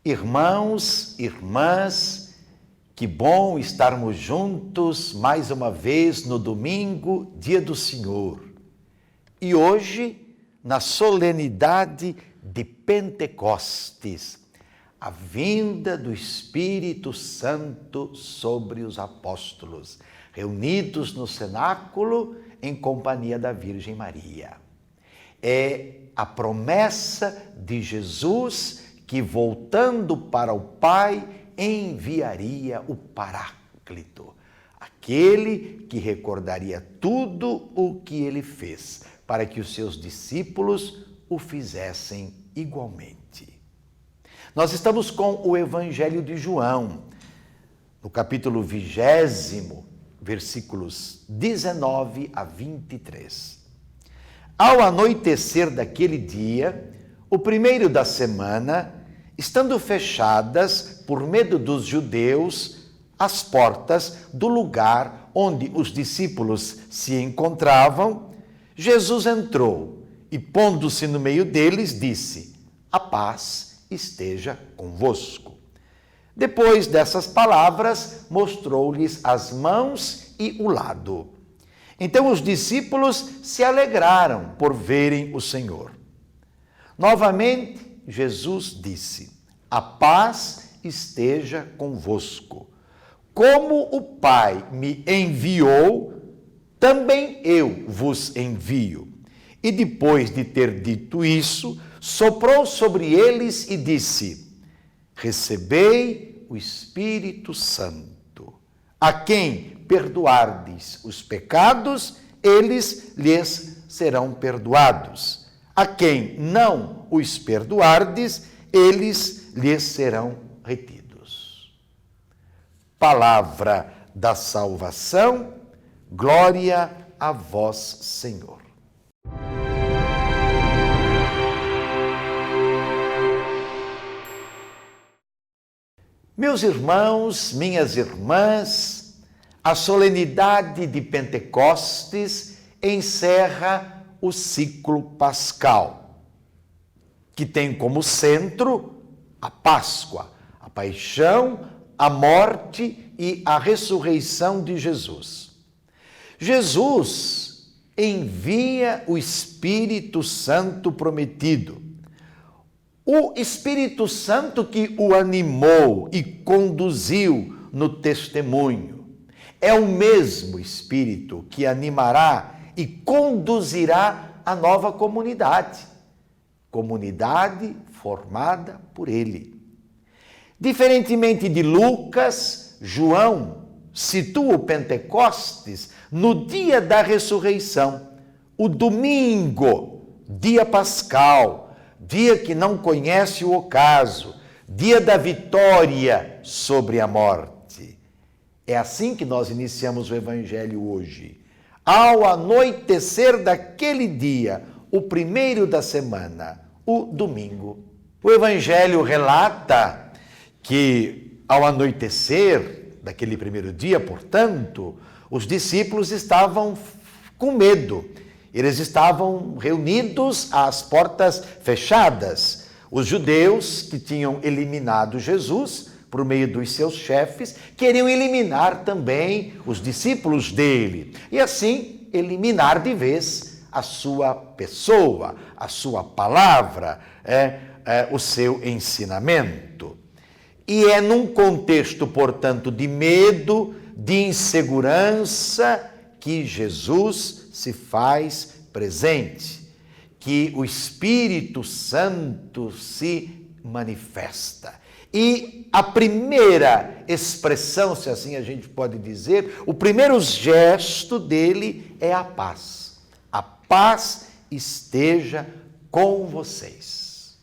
Irmãos, irmãs, que bom estarmos juntos mais uma vez no domingo, dia do Senhor. E hoje, na solenidade de Pentecostes, a vinda do Espírito Santo sobre os apóstolos, reunidos no cenáculo em companhia da Virgem Maria. É a promessa de Jesus que, voltando para o Pai, enviaria o Paráclito, aquele que recordaria tudo o que ele fez, para que os seus discípulos o fizessem igualmente. Nós estamos com o Evangelho de João, no capítulo 20, versículos 19 a 23. Ao anoitecer daquele dia, o primeiro da semana, estando fechadas, por medo dos judeus, as portas do lugar onde os discípulos se encontravam, Jesus entrou e, pondo-se no meio deles, disse: "A paz esteja convosco." Depois dessas palavras, mostrou-lhes as mãos e o lado. Então os discípulos se alegraram por verem o Senhor. Novamente, Jesus disse: "A paz esteja convosco. Como o Pai me enviou, também eu vos envio." E depois de ter dito isso, soprou sobre eles e disse: "Recebei o Espírito Santo. A quem perdoardes os pecados, eles lhes serão perdoados. A quem não os perdoardes, eles lhes serão retidos." Palavra da salvação, glória a vós, Senhor. Meus irmãos, minhas irmãs, a solenidade de Pentecostes encerra o ciclo pascal, que tem como centro a Páscoa, a paixão, a morte e a ressurreição de Jesus. Jesus envia o Espírito Santo prometido. O Espírito Santo que o animou e conduziu no testemunho. É o mesmo Espírito que animará e conduzirá a nova comunidade. Comunidade formada por ele. Diferentemente de Lucas, João situa o Pentecostes no dia da ressurreição, o domingo, dia pascal, dia que não conhece o ocaso, dia da vitória sobre a morte. É assim que nós iniciamos o Evangelho hoje. Ao anoitecer daquele dia, o primeiro da semana, o domingo. O Evangelho relata que, ao anoitecer daquele primeiro dia, portanto, os discípulos estavam com medo. Eles estavam reunidos às portas fechadas. Os judeus que tinham eliminado Jesus por meio dos seus chefes queriam eliminar também os discípulos dele e assim eliminar de vez a sua pessoa, a sua palavra, o seu ensinamento. E é num contexto, portanto, de medo, de insegurança, que Jesus se faz presente, que o Espírito Santo se manifesta. E a primeira expressão, se assim a gente pode dizer, o primeiro gesto dele é a paz. A paz esteja com vocês.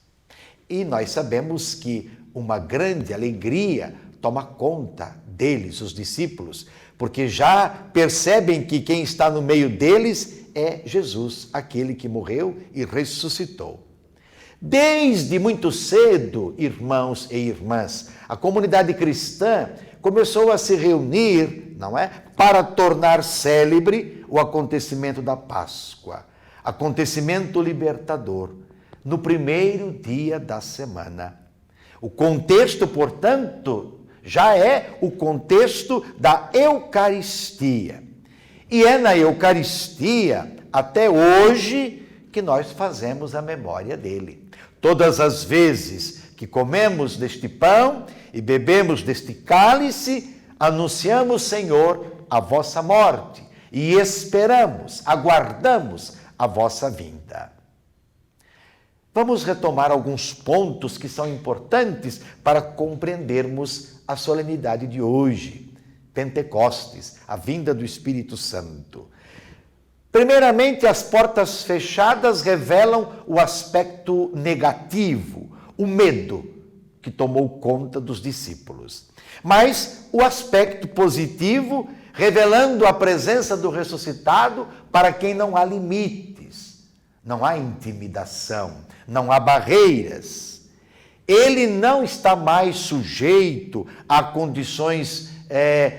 E nós sabemos que uma grande alegria toma conta deles, os discípulos, porque já percebem que quem está no meio deles é Jesus, aquele que morreu e ressuscitou. Desde muito cedo, irmãos e irmãs, a comunidade cristã começou a se reunir, não é? Para tornar célebre o acontecimento da Páscoa, acontecimento libertador, no primeiro dia da semana. O contexto, portanto, já é o contexto da Eucaristia. E é na Eucaristia, até hoje, que nós fazemos a memória dele. Todas as vezes que comemos deste pão e bebemos deste cálice, anunciamos, Senhor, a vossa morte e esperamos, aguardamos a vossa vinda. Vamos retomar alguns pontos que são importantes para compreendermos a solenidade de hoje, Pentecostes, a vinda do Espírito Santo. Primeiramente, as portas fechadas revelam o aspecto negativo, o medo que tomou conta dos discípulos. Mas o aspecto positivo, revelando a presença do ressuscitado para quem não há limites, não há intimidação, não há barreiras. Ele não está mais sujeito a condições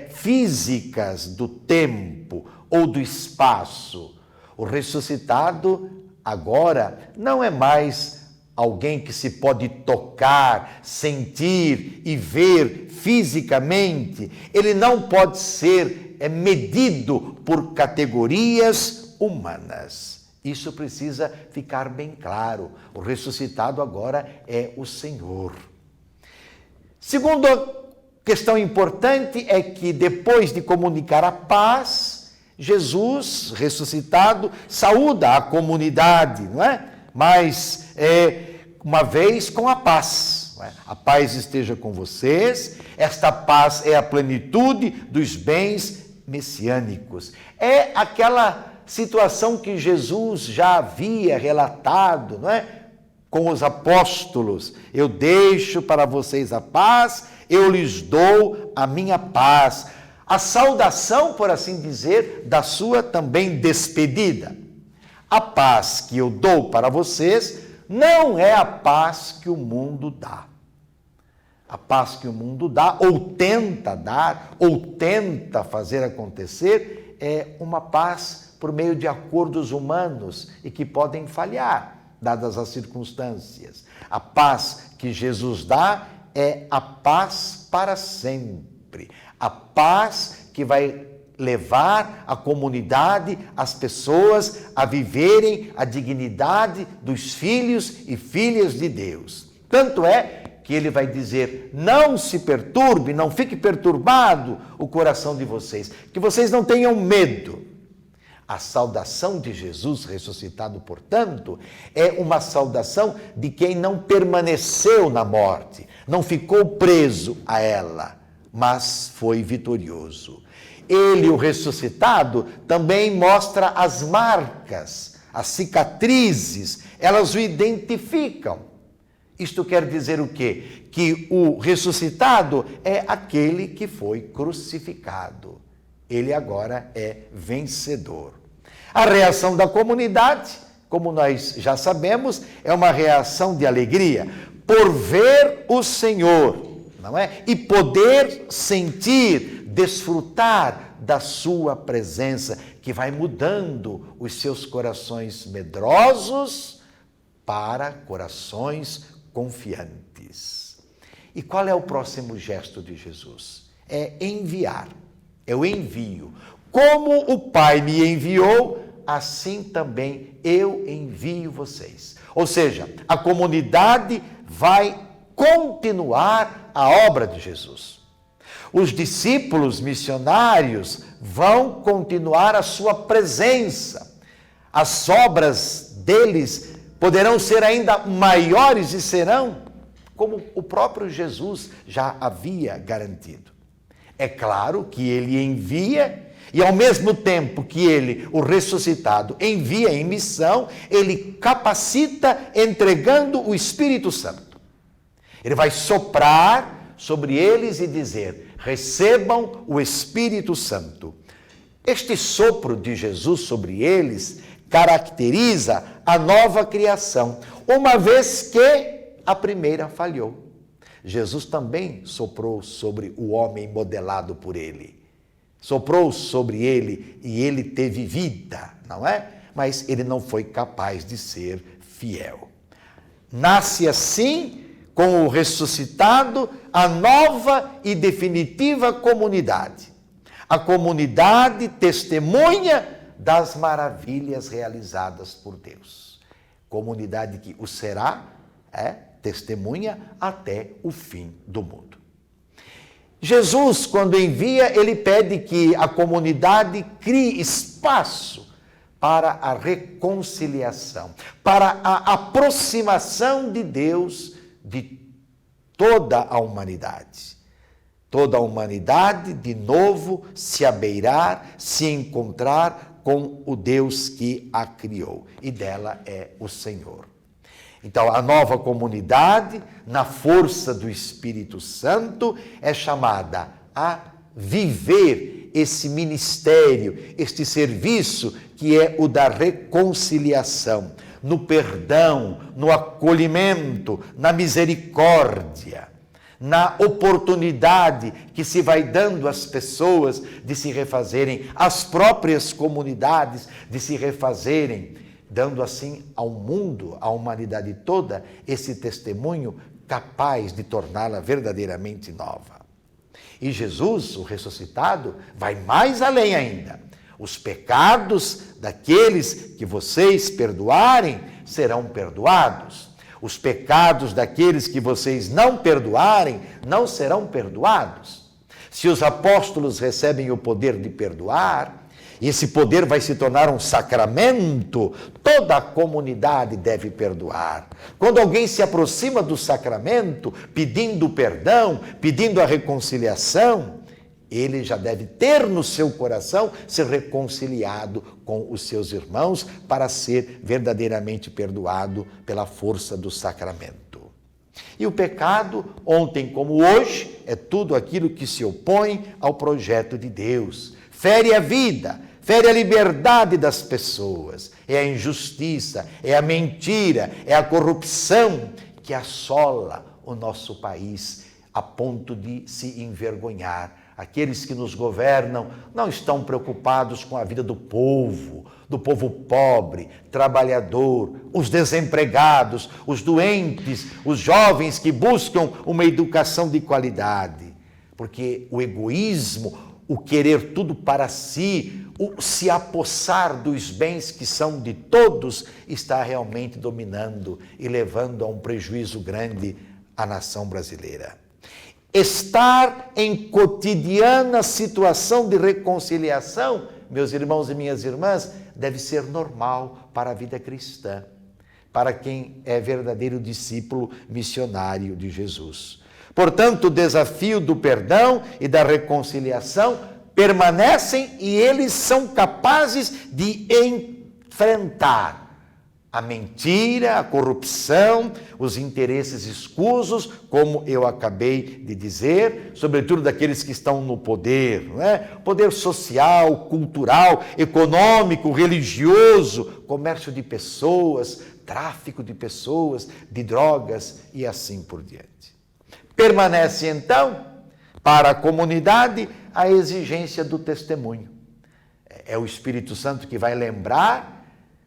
físicas do tempo ou do espaço. O ressuscitado agora não é mais alguém que se pode tocar, sentir e ver fisicamente. Ele não pode ser medido por categorias humanas. Isso precisa ficar bem claro. O ressuscitado agora é o Senhor. Segunda questão importante é que depois de comunicar a paz, Jesus, ressuscitado, saúda a comunidade, não é? Mas, uma vez com a paz. Não é? A paz esteja com vocês. Esta paz é a plenitude dos bens messiânicos. É aquela situação que Jesus já havia relatado, não é? Com os apóstolos. Eu deixo para vocês a paz, eu lhes dou a minha paz. A saudação, por assim dizer, da sua também despedida. A paz que eu dou para vocês não é a paz que o mundo dá. A paz que o mundo dá, ou tenta dar, ou tenta fazer acontecer, é uma paz por meio de acordos humanos e que podem falhar, dadas as circunstâncias. A paz que Jesus dá é a paz para sempre. A paz que vai levar a comunidade, as pessoas a viverem a dignidade dos filhos e filhas de Deus. Tanto é que ele vai dizer, não se perturbe, não fique perturbado o coração de vocês, que vocês não tenham medo. A saudação de Jesus ressuscitado, portanto, é uma saudação de quem não permaneceu na morte, não ficou preso a ela, mas foi vitorioso. Ele, o ressuscitado, também mostra as marcas, as cicatrizes, elas o identificam. Isto quer dizer o quê? Que o ressuscitado é aquele que foi crucificado. Ele agora é vencedor. A reação da comunidade, como nós já sabemos, é uma reação de alegria por ver o Senhor, não é? E poder sentir, desfrutar da sua presença, que vai mudando os seus corações medrosos para corações confiantes. E qual é o próximo gesto de Jesus? É enviar. É o envio. Como o Pai me enviou, assim também eu envio vocês. Ou seja, a comunidade vai continuar a obra de Jesus. Os discípulos missionários vão continuar a sua presença. As obras deles poderão ser ainda maiores e serão, como o próprio Jesus já havia garantido. É claro que ele envia, e ao mesmo tempo que ele, o ressuscitado, envia em missão, ele capacita entregando o Espírito Santo. Ele vai soprar sobre eles e dizer, recebam o Espírito Santo. Este sopro de Jesus sobre eles caracteriza a nova criação, uma vez que a primeira falhou. Jesus também soprou sobre o homem modelado por ele. Soprou sobre ele e ele teve vida, não é? Mas ele não foi capaz de ser fiel. Nasce assim, com o ressuscitado, a nova e definitiva comunidade. A comunidade testemunha das maravilhas realizadas por Deus. Comunidade que o será, testemunha até o fim do mundo. Jesus, quando envia, ele pede que a comunidade crie espaço para a reconciliação, para a aproximação de Deus de toda a humanidade. Toda a humanidade, de novo, se abeirar, se encontrar com o Deus que a criou. E dela é o Senhor. Então, a nova comunidade, na força do Espírito Santo, é chamada a viver esse ministério, este serviço que é o da reconciliação, no perdão, no acolhimento, na misericórdia, na oportunidade que se vai dando às pessoas de se refazerem, às próprias comunidades de se refazerem, dando assim ao mundo, à humanidade toda, esse testemunho capaz de torná-la verdadeiramente nova. E Jesus, o ressuscitado, vai mais além ainda. Os pecados daqueles que vocês perdoarem serão perdoados. Os pecados daqueles que vocês não perdoarem não serão perdoados. Se os apóstolos recebem o poder de perdoar, e esse poder vai se tornar um sacramento, toda a comunidade deve perdoar. Quando alguém se aproxima do sacramento, pedindo perdão, pedindo a reconciliação, ele já deve ter no seu coração ser reconciliado com os seus irmãos para ser verdadeiramente perdoado pela força do sacramento. E o pecado, ontem como hoje, é tudo aquilo que se opõe ao projeto de Deus. Fere a vida, fere a liberdade das pessoas. É a injustiça, é a mentira, é a corrupção que assola o nosso país a ponto de se envergonhar. Aqueles que nos governam não estão preocupados com a vida do povo pobre, trabalhador, os desempregados, os doentes, os jovens que buscam uma educação de qualidade. Porque o egoísmo, o querer tudo para si, o se apossar dos bens que são de todos, está realmente dominando e levando a um prejuízo grande à nação brasileira. Estar em cotidiana situação de reconciliação, meus irmãos e minhas irmãs, deve ser normal para a vida cristã, para quem é verdadeiro discípulo missionário de Jesus. Portanto, o desafio do perdão e da reconciliação permanecem e eles são capazes de enfrentar a mentira, a corrupção, os interesses escusos, como eu acabei de dizer, sobretudo daqueles que estão no poder, não é? Poder social, cultural, econômico, religioso, comércio de pessoas, tráfico de pessoas, de drogas e assim por diante. Permanece então, para a comunidade, a exigência do testemunho. É o Espírito Santo que vai lembrar,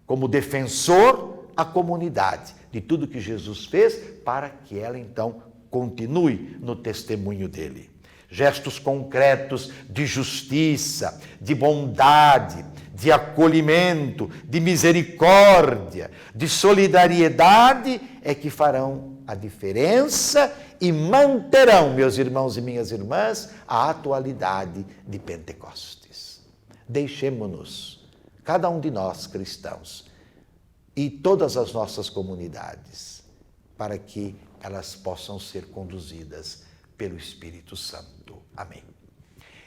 como defensor, a comunidade de tudo que Jesus fez para que ela, então, continue no testemunho dele. Gestos concretos de justiça, de bondade, de acolhimento, de misericórdia, de solidariedade é que farão a diferença e manterão, meus irmãos e minhas irmãs, a atualidade de Pentecostes. Deixemo-nos, cada um de nós cristãos, e todas as nossas comunidades, para que elas possam ser conduzidas pelo Espírito Santo. Amém.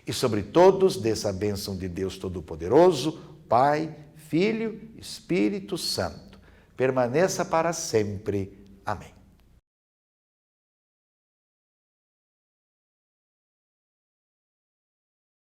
E sobre todos, dessa bênção de Deus Todo-Poderoso, Pai, Filho, Espírito Santo, permaneça para sempre. Amém.